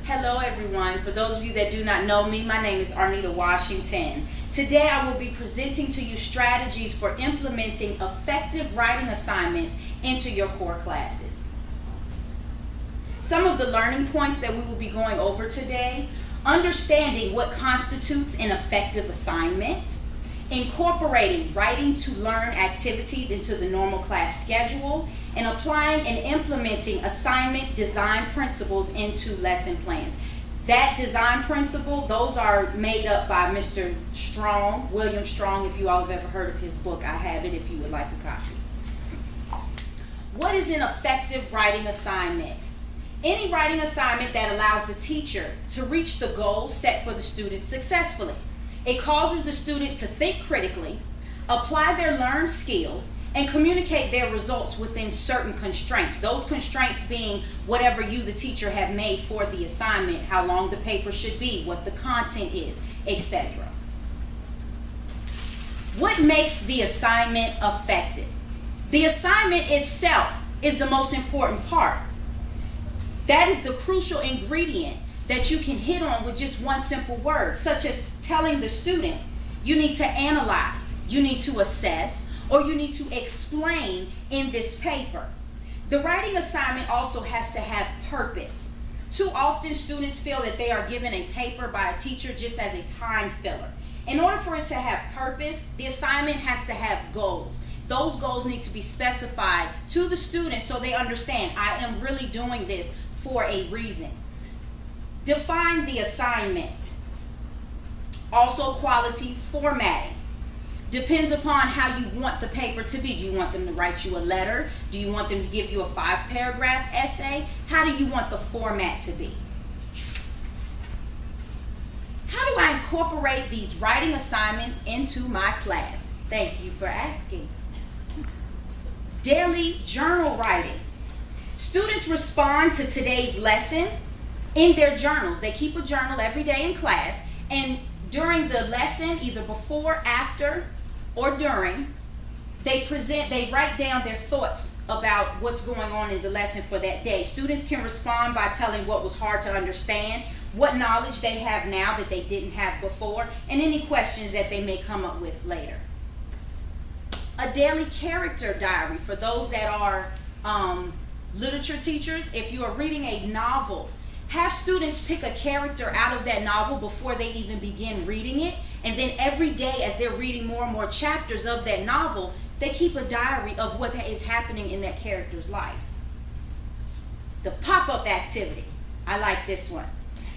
Hello everyone. For those of you that do not know me, my name is Arnita Washington. Today I will be presenting to you strategies for implementing effective writing assignments into your core classes. Some of the learning points that we will be going over today: understanding what constitutes an effective assignment, incorporating writing to learn activities into the normal class schedule, and applying and implementing assignment design principles into lesson plans. That design principle, those are made up by Mr. Strong, William Strong. If you all have ever heard of his book, I have it if you would like a copy. What is an effective writing assignment? Any writing assignment that allows the teacher to reach the goals set for the student successfully. It causes the student to think critically, apply their learned skills, and communicate their results within certain constraints. Those constraints being whatever you, the teacher, have made for the assignment, how long the paper should be, what the content is, etc. What makes the assignment effective? The assignment itself is the most important part. That is the crucial ingredient that you can hit on with just one simple word, such as telling the student, you need to analyze, you need to assess, or you need to explain in this paper. The writing assignment also has to have purpose. Too often students feel that they are given a paper by a teacher just as a time filler. In order for it to have purpose, the assignment has to have goals. Those goals need to be specified to the student so they understand, I am really doing this for a reason. Define the assignment. Also, quality formatting. Depends upon how you want the paper to be. Do you want them to write you a letter? Do you want them to give you a 5-paragraph essay? How do you want the format to be? How do I incorporate these writing assignments into my class? Thank you for asking. Daily journal writing. Students respond to today's lesson in their journals. They keep a journal every day in class, and during the lesson, either before, after, or during, they write down their thoughts about what's going on in the lesson for that day. Students can respond by telling what was hard to understand, what knowledge they have now that they didn't have before, and any questions that they may come up with later. A daily character diary for those that are literature teachers. If you are reading a novel, have students pick a character out of that novel before they even begin reading it, and then every day as they're reading more and more chapters of that novel, they keep a diary of what is happening in that character's life. The pop-up activity. I like this one.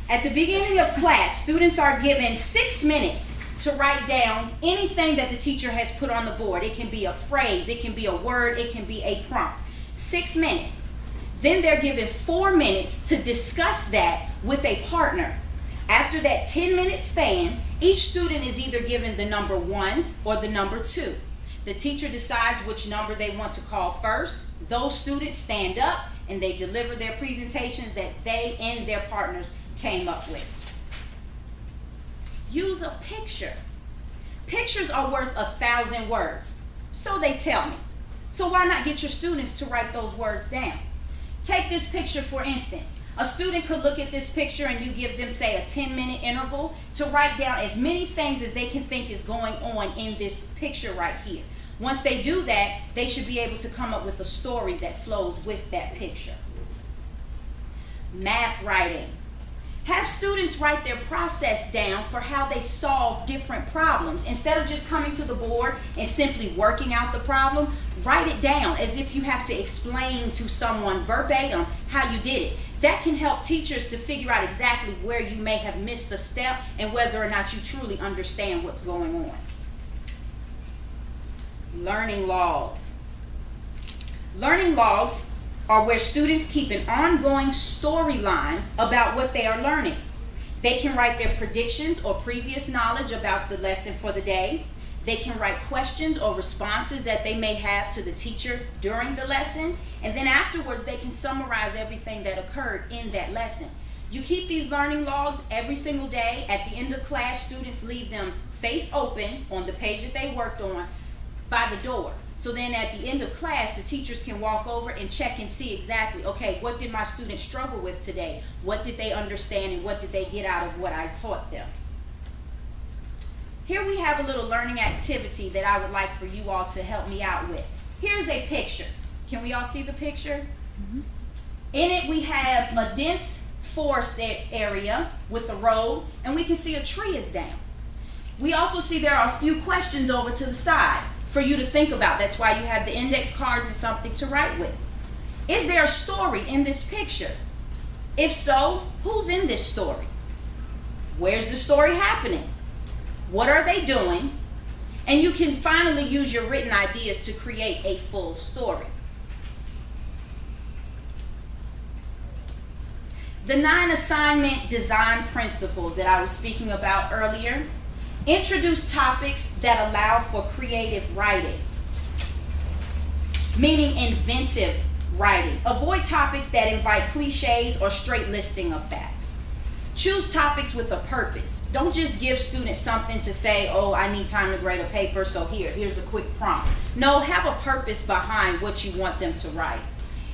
At the beginning of class, students are given 6 minutes to write down anything that the teacher has put on the board. It can be a phrase, it can be a word, it can be a prompt. 6 minutes. Then they're given 4 minutes to discuss that with a partner. After that 10-minute span, each student is either given the number 1 or the number 2. The teacher decides which number they want to call first. Those students stand up and they deliver their presentations that they and their partners came up with. Use a picture. Pictures are worth 1,000 words, so they tell me. So why not get your students to write those words down? Take this picture for instance. A student could look at this picture and you give them, say, a 10-minute interval to write down as many things as they can think is going on in this picture right here. Once they do that, they should be able to come up with a story that flows with that picture. Math writing. Have students write their process down for how they solve different problems. Instead of just coming to the board and simply working out the problem, write it down as if you have to explain to someone verbatim how you did it. That can help teachers to figure out exactly where you may have missed a step and whether or not you truly understand what's going on. Learning logs. Learning logs are where students keep an ongoing storyline about what they are learning. They can write their predictions or previous knowledge about the lesson for the day. They can write questions or responses that they may have to the teacher during the lesson, and then afterwards they can summarize everything that occurred in that lesson. You keep these learning logs every single day. At the end of class, students leave them face open on the page that they worked on by the door. So then at the end of class, the teachers can walk over and check and see exactly, okay, what did my students struggle with today? What did they understand and what did they get out of what I taught them? Here we have a little learning activity that I would like for you all to help me out with. Here's a picture. Can we all see the picture? Mm-hmm. In it we have a dense forest area with a road, and we can see a tree is down. We also see there are a few questions over to the side for you to think about. That's why you have the index cards and something to write with. Is there a story in this picture? If so, who's in this story? Where's the story happening? What are they doing? And you can finally use your written ideas to create a full story. The 9 assignment design principles that I was speaking about earlier introduce topics that allow for creative writing, meaning inventive writing. Avoid topics that invite cliches or straight listing of facts. Choose topics with a purpose. Don't just give students something to say, oh, I need time to grade a paper, so here's a quick prompt. No, have a purpose behind what you want them to write.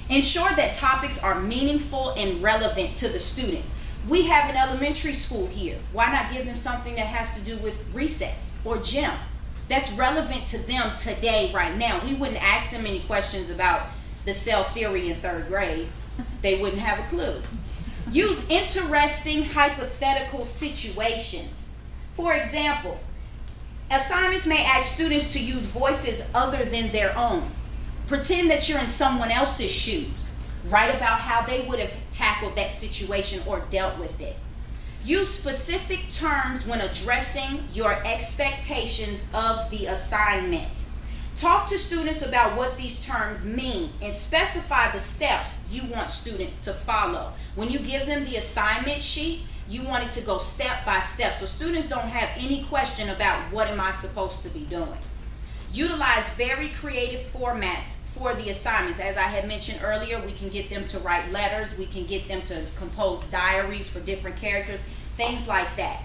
Ensure that topics are meaningful and relevant to the students. We have an elementary school here. Why not give them something that has to do with recess or gym? That's relevant to them today, right now. We wouldn't ask them any questions about the cell theory in 3rd grade. They wouldn't have a clue. Use interesting hypothetical situations. For example, assignments may ask students to use voices other than their own. Pretend that you're in someone else's shoes. Write about how they would have tackled that situation or dealt with it. Use specific terms when addressing your expectations of the assignment. Talk to students about what these terms mean and specify the steps you want students to follow. When you give them the assignment sheet, you want it to go step by step so students don't have any question about what am I supposed to be doing. Utilize very creative formats for the assignments. As I had mentioned earlier, we can get them to write letters, we can get them to compose diaries for different characters, things like that.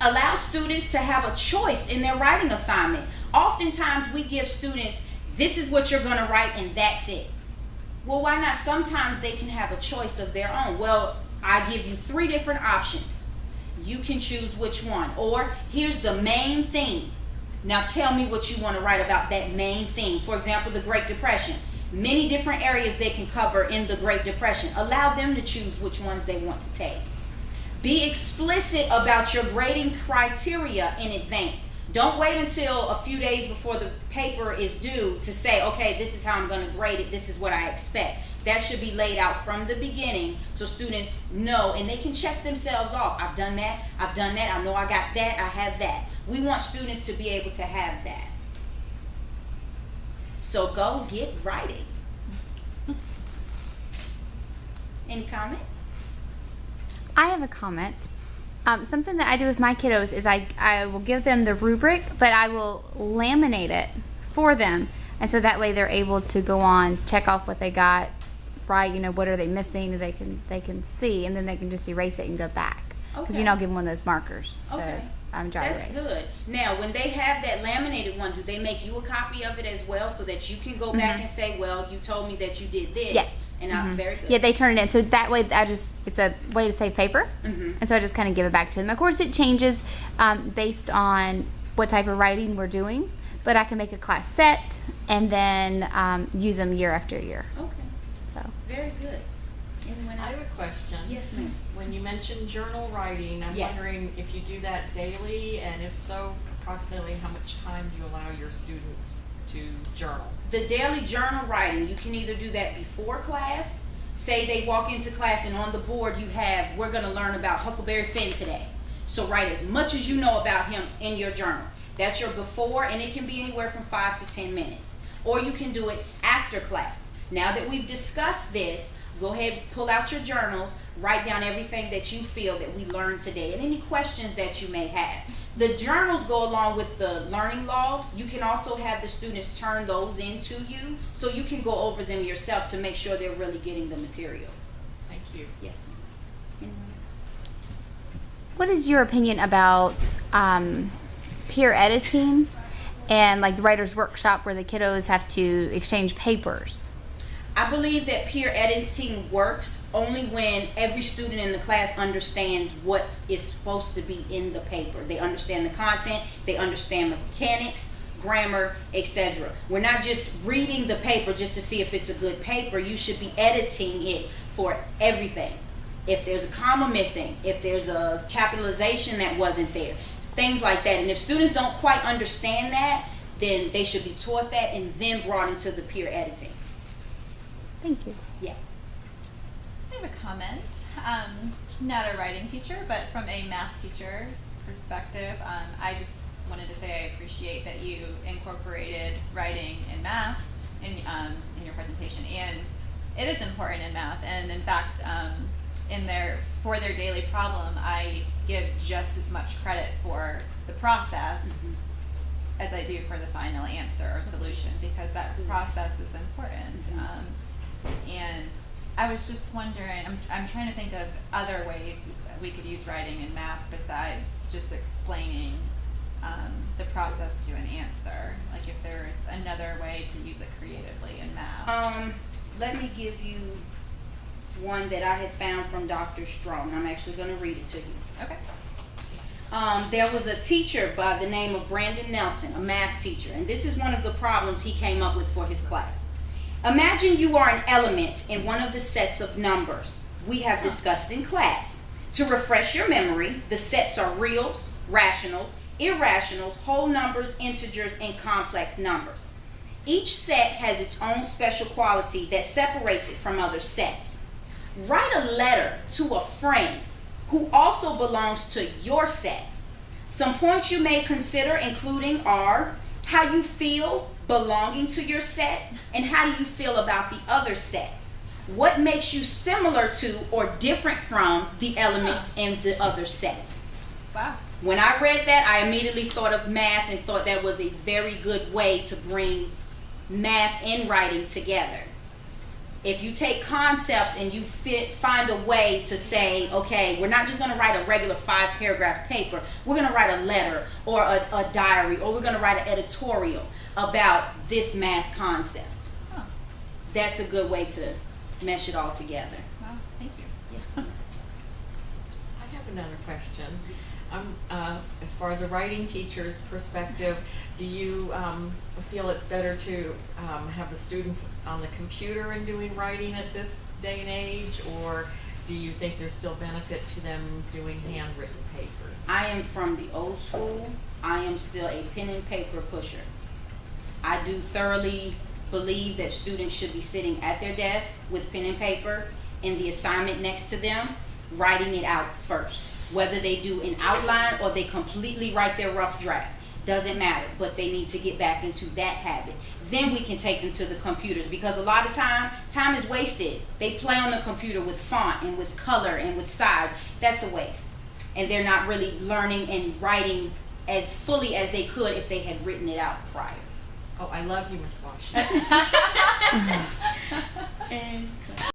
Allow students to have a choice in their writing assignment. Oftentimes we give students, this is what you're going to write and that's it. Well, why not? Sometimes they can have a choice of their own. Well, I give you 3 different options. You can choose which one. Or here's the main theme. Now tell me what you want to write about that main theme. For example, the Great Depression. Many different areas they can cover in the Great Depression. Allow them to choose which ones they want to take. Be explicit about your grading criteria in advance. Don't wait until a few days before the paper is due to say, okay, this is how I'm going to grade it. This is what I expect. That should be laid out from the beginning so students know and they can check themselves off. I've done that. I've done that. I know I got that. I have that. We want students to be able to have that. So go get writing. Any comments? I have a comment. Something that I do with my kiddos is I will give them the rubric, but I will laminate it for them. And so that way they're able to go on, check off what they got, right, what are they missing, they can see, and then they can just erase it and go back. Because I'll give them one of those markers. Okay. Dry That's erase. good. Now, when they have that laminated one, do they make you a copy of it as well so that you can go back and say, well, you told me that you did this. Yes. And I'm very good. Yeah, they turn it in. So that way it's a way to save paper. And so I just kind of give it back to them. Of course, it changes based on what type of writing we're doing. But I can make a class set and then use them year after year. Okay. So very good. Anyone else? I have a question. Yes, ma'am. When you mentioned journal writing, I'm wondering if you do that daily, and if so, approximately how much time do you allow your students to journal? The daily journal writing, you can either do that before class. Say they walk into class and on the board you have, we're going to learn about Huckleberry Finn today. So write as much as you know about him in your journal. That's your before, and it can be anywhere from 5 to 10 minutes. Or you can do it after class. Now that we've discussed this, go ahead, pull out your journals, write down everything that you feel that we learned today and any questions that you may have. The journals go along with the learning logs. You can also have the students turn those into you so you can go over them yourself to make sure they're really getting the material. Thank you. Yes, ma'am. what is your opinion about peer editing and like the writer's workshop where the kiddos have to exchange papers? I believe that peer editing works only when every student in the class understands what is supposed to be in the paper. They understand the content, they understand mechanics, grammar, etc. We're not just reading the paper just to see if it's a good paper. You should be editing it for everything. If there's a comma missing, if there's a capitalization that wasn't there, things like that. And if students don't quite understand that, then they should be taught that and then brought into the peer editing. Thank you. Yes. I have a comment. Not a writing teacher, but from a math teacher's perspective, I just wanted to say I appreciate that you incorporated writing and math in your presentation, and it is important in math. And in fact, for their daily problem, I give just as much credit for the process as I do for the final answer or solution, because that process is important. And I was just wondering, I'm trying to think of other ways we could use writing and math besides just explaining the process to an answer. Like if there's another way to use it creatively in math. Let me give you one that I had found from Dr. Strong. I'm actually going to read it to you. Okay. There was a teacher by the name of Brandon Nelson, a math teacher, and this is one of the problems he came up with for his class. Imagine you are an element in one of the sets of numbers we have discussed in class. To refresh your memory, the sets are reals, rationals, irrationals, whole numbers, integers, and complex numbers. Each set has its own special quality that separates it from other sets. Write a letter to a friend who also belongs to your set. Some points you may consider including are how you feel belonging to your set and how do you feel about the other sets. What makes you similar to or different from the elements in the other sets. Wow. When I read that, I immediately thought of math and thought that was a very good way to bring math and writing together. If you take concepts and you find a way to say, okay, we're not just going to write a regular 5-paragraph paper, we're going to write a letter or a diary, or we're going to write an editorial about this math concept. Huh. That's a good way to mesh it all together. Wow, thank you. Yes. I have another question. As far as a writing teacher's perspective, do you feel it's better to have the students on the computer and doing writing at this day and age, or do you think there's still benefit to them doing handwritten papers? I am from the old school. I am still a pen and paper pusher. I do thoroughly believe that students should be sitting at their desk with pen and paper and the assignment next to them, writing it out first. Whether they do an outline or they completely write their rough draft, doesn't matter, but they need to get back into that habit. Then we can take them to the computers, because a lot of time is wasted. They play on the computer with font and with color and with size. That's a waste. And they're not really learning and writing as fully as they could if they had written it out prior. Oh, I love you, Miss Washington. And